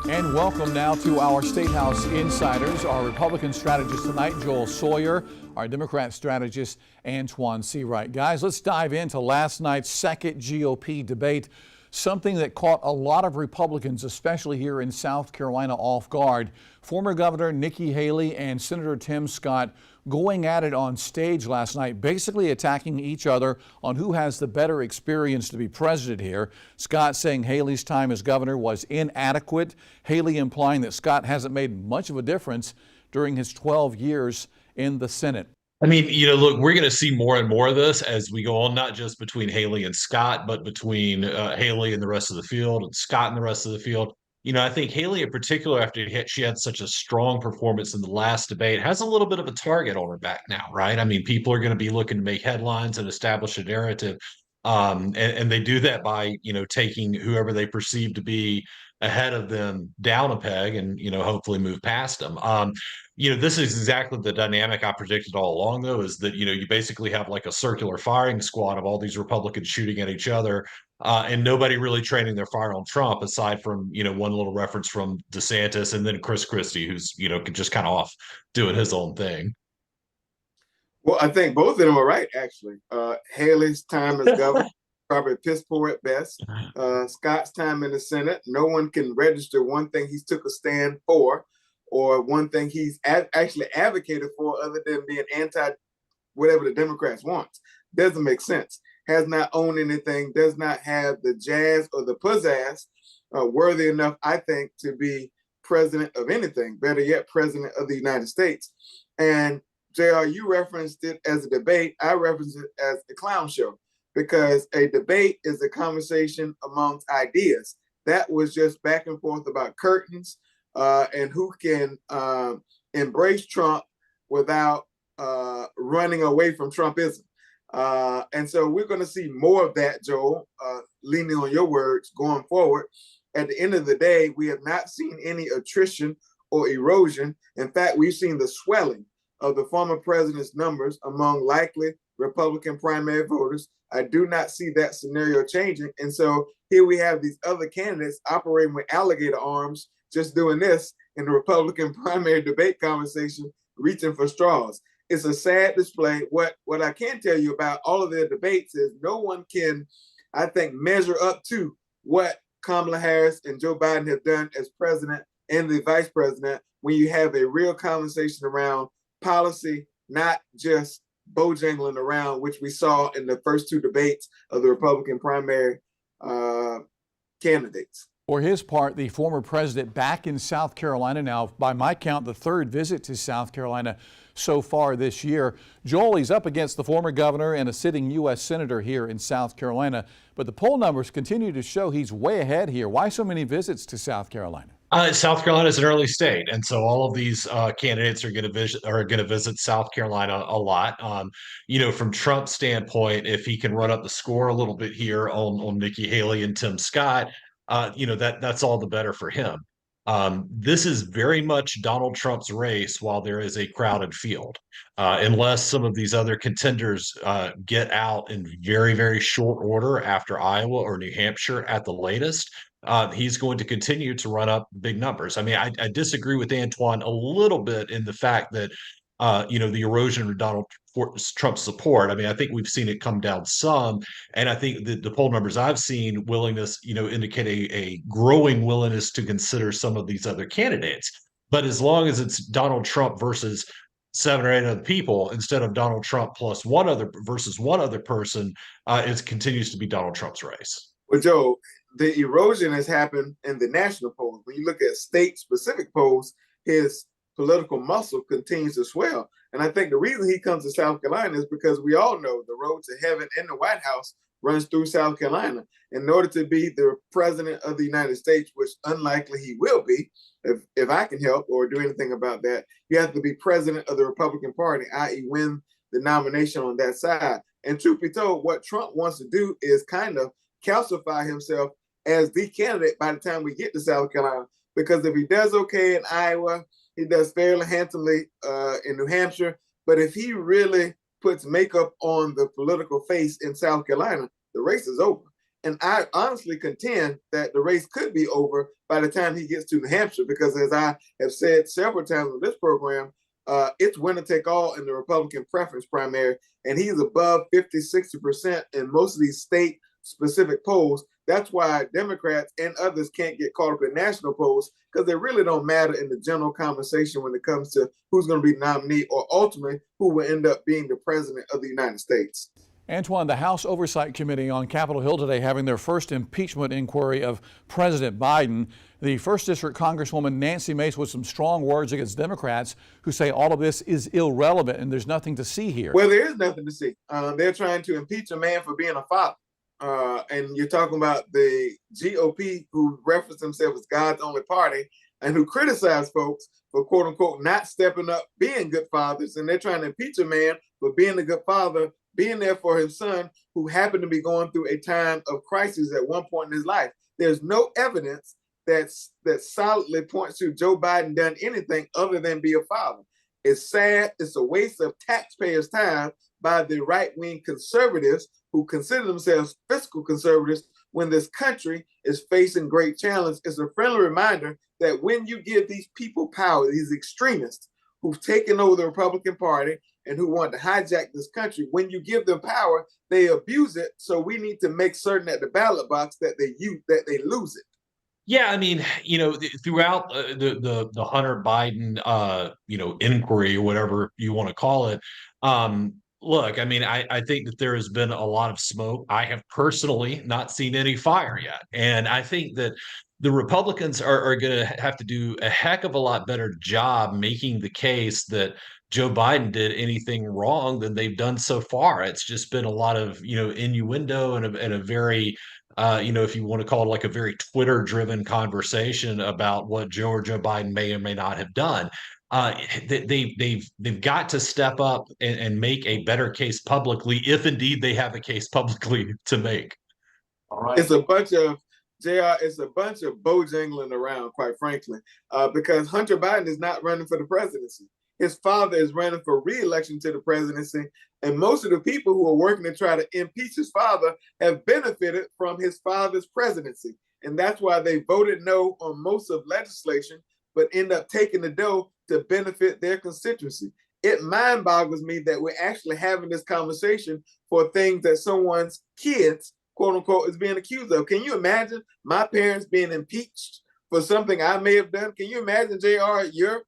And welcome now to our State House Insiders. Our Republican strategist tonight, Joel Sawyer, our Democrat strategist, Antoine Seawright. Guys, let's dive into last night's second GOP debate, something that caught a lot of Republicans, especially here in South Carolina, off guard. Former Governor Nikki Haley and Senator Tim Scott going at it on stage last night, basically attacking each other on who has the better experience to be president here. Scott saying Haley's time as governor was inadequate. Haley implying that Scott hasn't made much of a difference during his 12 years in the Senate. I mean, look, we're going to see more and more of this as we go on, not just between Haley and Scott, but between Haley and the rest of the field and Scott and the rest of the field. I think Haley in particular, after she had such a strong performance in the last debate, has a little bit of a target on her back now, right? I mean, people are going to be looking to make headlines and establish a narrative. And they do that by, taking whoever they perceive to be ahead of them down a peg and, hopefully move past them. This is exactly the dynamic I predicted all along, though, is that, you basically have like a circular firing squad of all these Republicans shooting at each other, and nobody really training their fire on Trump, aside from, one little reference from DeSantis and then Chris Christie, who's, just kind of off doing his own thing. Well, I think both of them are right, actually. Haley's time as governor, probably piss poor at best. Scott's time in the Senate, no one can register one thing he's took a stand for or one thing he's actually advocated for other than being anti whatever the Democrats want. Doesn't make sense. Has not owned anything, does not have the jazz or the pizzazz worthy enough, I think, to be president of anything, better yet, president of the United States. And JR, you referenced it as a debate. I referenced it as a clown show because a debate is a conversation amongst ideas. That was just back and forth about curtains and who can embrace Trump without running away from Trumpism. And so we're going to see more of that, Joel, leaning on your words going forward. At the end of the day, we have not seen any attrition or erosion. In fact, we've seen the swelling of the former president's numbers among likely Republican primary voters. I do not see that scenario changing. And so here we have these other candidates operating with alligator arms, just doing this in the Republican primary debate conversation, reaching for straws. It's a sad display. What I can tell you about all of their debates is no one can, I think, measure up to what Kamala Harris and Joe Biden have done as president and the vice president when you have a real conversation around policy, not just bojangling around, which we saw in the first two debates of the Republican primary candidates. For his part, the former president back in South Carolina now, by my count, the third visit to South Carolina so far this year. Joel, he's up against the former governor and a sitting U.S. senator here in South Carolina, but the poll numbers continue to show he's way ahead here. Why so many visits to South Carolina? South Carolina is an early state, and so all of these candidates are going to visit South Carolina a lot. From Trump's standpoint, if he can run up the score a little bit here on Nikki Haley and Tim Scott, that's all the better for him. This is very much Donald Trump's race while there is a crowded field, unless some of these other contenders get out in very, very short order after Iowa or New Hampshire at the latest. He's going to continue to run up big numbers. I mean, I disagree with Antoine a little bit in the fact that, the erosion of Donald Trump's support. I mean, I think we've seen it come down some. And I think the poll numbers I've seen indicate a growing willingness to consider some of these other candidates. But as long as it's Donald Trump versus 7 or 8 other people instead of Donald Trump plus one other versus one other person, it continues to be Donald Trump's race. Well, Joe, the erosion has happened in the national polls. When you look at state-specific polls, his political muscle continues to swell. And I think the reason he comes to South Carolina is because we all know the road to heaven in the White House runs through South Carolina. In order to be the president of the United States, which unlikely he will be, if I can help or do anything about that, you have to be president of the Republican Party, i.e. win the nomination on that side. And truth be told, what Trump wants to do is kind of calcify himself as the candidate by the time we get to South Carolina. Because if he does okay in Iowa, he does fairly handsomely in New Hampshire. But if he really puts makeup on the political face in South Carolina, the race is over. And I honestly contend that the race could be over by the time he gets to New Hampshire, because as I have said several times on this program, it's winner take all in the Republican preference primary, and he's above 50, 60% in most of these state specific polls. That's why Democrats and others can't get caught up in national polls, because they really don't matter in the general conversation when it comes to who's going to be nominee or ultimately who will end up being the president of the United States. Antoine, the House Oversight Committee on Capitol Hill today having their first impeachment inquiry of President Biden. The 1st District Congresswoman Nancy Mace with some strong words against Democrats who say all of this is irrelevant and there's nothing to see here. Well, there is nothing to see. They're trying to impeach a man for being a father. And you're talking about the GOP, who reference themselves as God's only party and who criticize folks for, quote unquote, not stepping up, being good fathers. And they're trying to impeach a man for being a good father, being there for his son, who happened to be going through a time of crisis at one point in his life. There's no evidence that solidly points to Joe Biden done anything other than be a father. It's sad. It's a waste of taxpayers' time by the right-wing conservatives who consider themselves fiscal conservatives when this country is facing great challenge. It's a friendly reminder that when you give these people power, these extremists who've taken over the Republican Party and who want to hijack this country, when you give them power, they abuse it. So we need to make certain at the ballot box that they lose it. Yeah, I mean, throughout the Hunter Biden, inquiry or whatever you want to call it, look, I mean, I think that there has been a lot of smoke. I have personally not seen any fire yet, and I think that the Republicans are going to have to do a heck of a lot better job making the case that Joe Biden did anything wrong than they've done so far. It's just been a lot of innuendo and a very if you want to call it like a very Twitter-driven conversation about what Joe or Joe Biden may or may not have done. They've got to step up and make a better case publicly, if indeed they have a case publicly to make. All right. It's a bunch of JR. It's a bunch of bojangling around, quite frankly, because Hunter Biden is not running for the presidency. His father is running for re-election to the presidency, and most of the people who are working to try to impeach his father have benefited from his father's presidency, and that's why they voted no on most of legislation, but end up taking the dough to benefit their constituency. It mind boggles me that we're actually having this conversation for things that someone's kids, quote unquote, is being accused of. Can you imagine my parents being impeached for something I may have done? Can you imagine, JR, your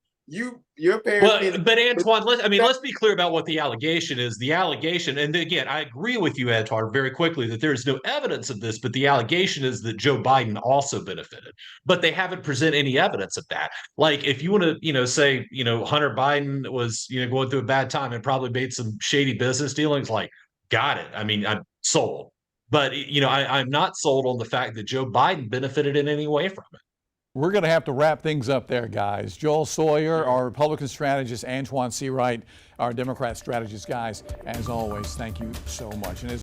parents? But Antoine, let's be clear about what the allegation is. The allegation, and again, I agree with you, Antoine, very quickly that there is no evidence of this, but the allegation is that Joe Biden also benefited. But they haven't presented any evidence of that. Like, if you want to, say, Hunter Biden was, going through a bad time and probably made some shady business dealings, like, got it. I mean, I'm sold. But, I'm not sold on the fact that Joe Biden benefited in any way from it. We're going to have to wrap things up there, guys. Joel Sawyer, our Republican strategist, Antoine Seawright, our Democrat strategist. Guys, as always, thank you so much. And as